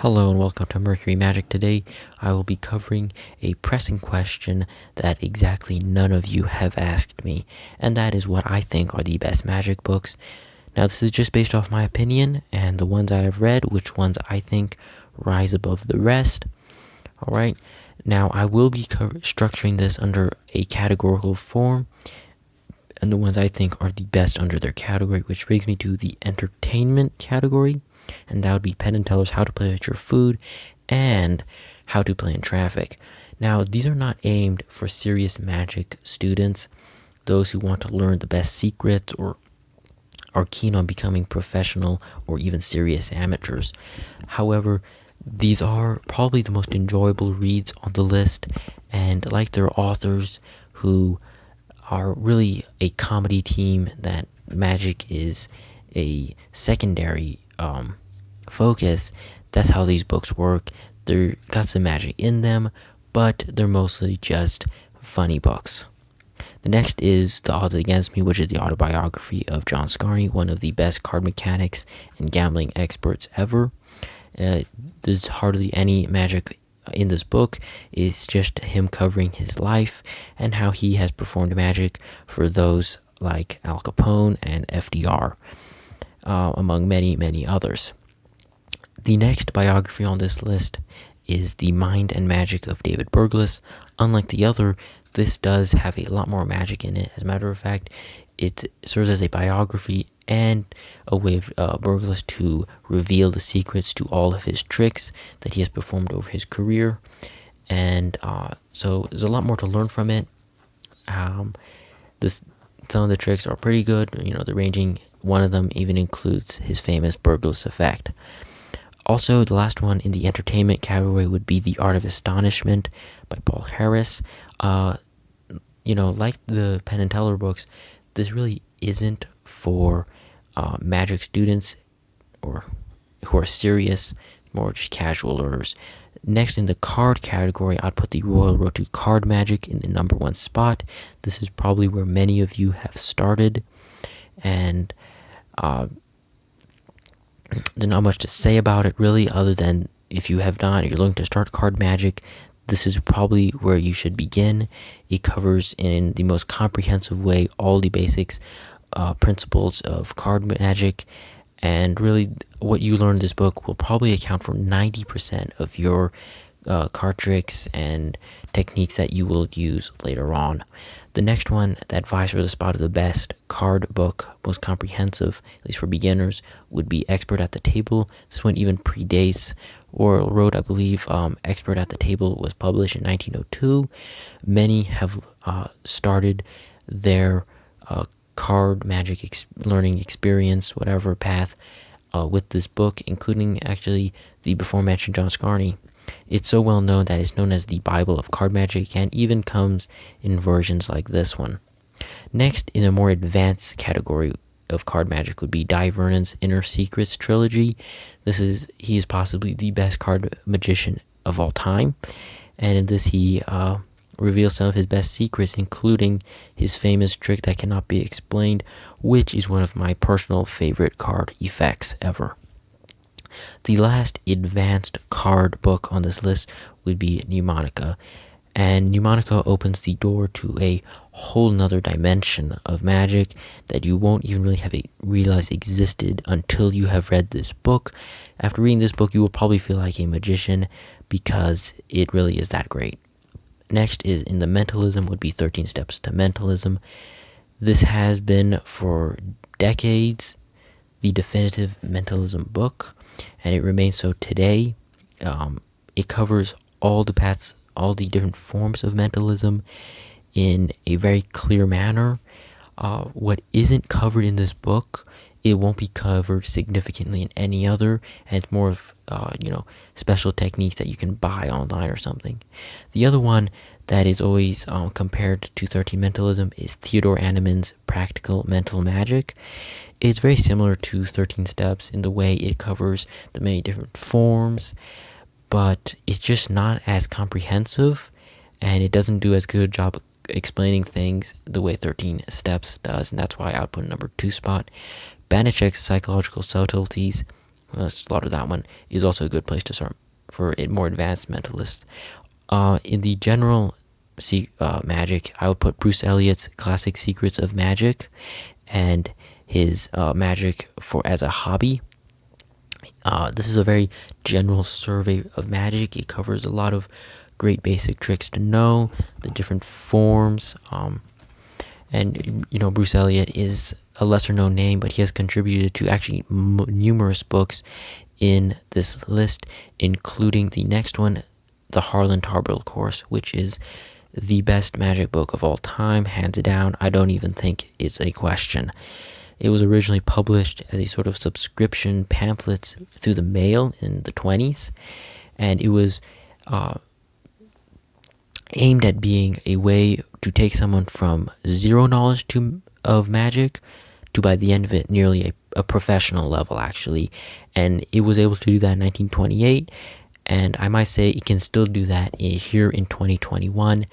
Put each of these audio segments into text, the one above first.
Hello and welcome to Mercury Magic. Today I will be covering a pressing question that exactly none of you have asked me, and that is what I think are the best magic books. Now this is just based off my opinion and the ones I have read, which ones I think rise above the rest. Alright, now I will be structuring this under a categorical form, and the ones I think are the best under their category, which brings me to the entertainment category. And that would be Penn and Teller's How to Play with Your Food and How to Play in Traffic. Now, these are not aimed for serious magic students, those who want to learn the best secrets or are keen on becoming professional or even serious amateurs. However, these are probably the most enjoyable reads on the list, and like their authors who are really a comedy team, that magic is a secondary focus. That's how these books work. They're got some magic in them, but they're mostly just funny books. The next is The Odds Against Me, which is the autobiography of John Scarney, one of the best card mechanics and gambling experts ever. There's hardly any magic in this book. It's just him covering his life and how he has performed magic for those like Al Capone and FDR, among many, many others. The next biography on this list is The Mind and Magic of David Burglas. Unlike the other, this does have a lot more magic in it. As a matter of fact, it serves as a biography and a way of Burglas to reveal the secrets to all of his tricks that he has performed over his career. And so there's a lot more to learn from it. Some of the tricks are pretty good. They're ranging. One of them even includes his famous Burglas effect. Also, the last one in the entertainment category would be The Art of Astonishment by Paul Harris. Like the Penn and Teller books, this really isn't for magic students or who are serious, more just casual learners. Next, in the card category, I'd put the Royal Road to Card Magic in the number one spot. This is probably where many of you have started, and there's not much to say about it really, other than if you have not, you're looking to start card magic, this is probably where you should begin. It covers in the most comprehensive way all the basics, principles of card magic, and really what you learn in this book will probably account for 90% of your card tricks and techniques that you will use later on. The next one that vies for the spot of the best card book, most comprehensive, at least for beginners, would be Expert at the Table. This one even predates Royal Road, I believe. Expert at the Table was published in 1902. Many have started their card magic learning experience, whatever path, with this book, including actually the before mentioned John Scarney. It's so well known that it's known as the Bible of card magic, and even comes in versions like this one. Next, in a more advanced category of card magic, would be Di Vernon's Inner Secrets trilogy. He is possibly the best card magician of all time, and in this he reveals some of his best secrets, including his famous trick that cannot be explained, which is one of my personal favorite card effects ever. The last advanced card book on this list would be Mnemonica, and Mnemonica opens the door to a whole nother dimension of magic that you won't even really realize existed until you have read this book. After reading this book, you will probably feel like a magician because it really is that great. Next is in the mentalism would be 13 Steps to Mentalism. This has been for decades the definitive mentalism book, and it remains so today. It covers all the paths, all the different forms of mentalism in a very clear manner. What isn't covered in this book, it won't be covered significantly in any other, and it's more of special techniques that you can buy online or something. The other one that is always compared to 13 Mentalism is Theodore Animan's Practical Mental Magic. It's very similar to 13 Steps in the way it covers the many different forms, but it's just not as comprehensive, and it doesn't do as good a job explaining things the way 13 Steps does, and that's why I would put number 2 spot. Banachek's Psychological Subtleties slaughter that one, is also a good place to start for a more advanced mentalist. In the general magic, I would put Bruce Elliott's Classic Secrets of Magic and his magic for as a hobby. This is a very general survey of magic. It covers a lot of great basic tricks to know, the different forms. And Bruce Elliott is a lesser known name, but he has contributed to actually numerous books in this list, including the next one, the Harlan Tarbell Course, which is the best magic book of all time, hands down. I don't even think it's a question. It was originally published as a sort of subscription pamphlets through the mail in the 1920s, and it was aimed at being a way to take someone from zero knowledge of magic to, by the end of it, nearly a professional level, actually. And it was able to do that in 1928, and I might say it can still do that here in 2021.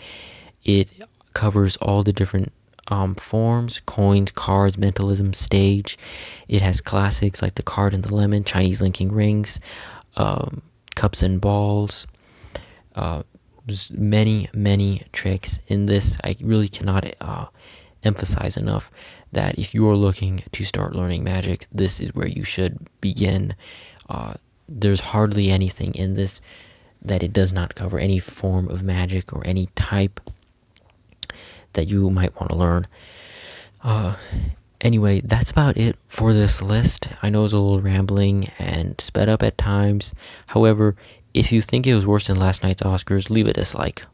It covers all the different forms: coins, cards, mentalism, stage. It has classics like the card and the lemon, Chinese linking rings, cups and balls. There's many tricks in this. I really cannot emphasize enough that if you are looking to start learning magic, this is where you should begin. There's hardly anything in this that it does not cover, any form of magic or any type that you might want to learn. Anyway, that's about it for this list. I know it's a little rambling and sped up at times. However, if you think it was worse than last night's Oscars, leave a dislike.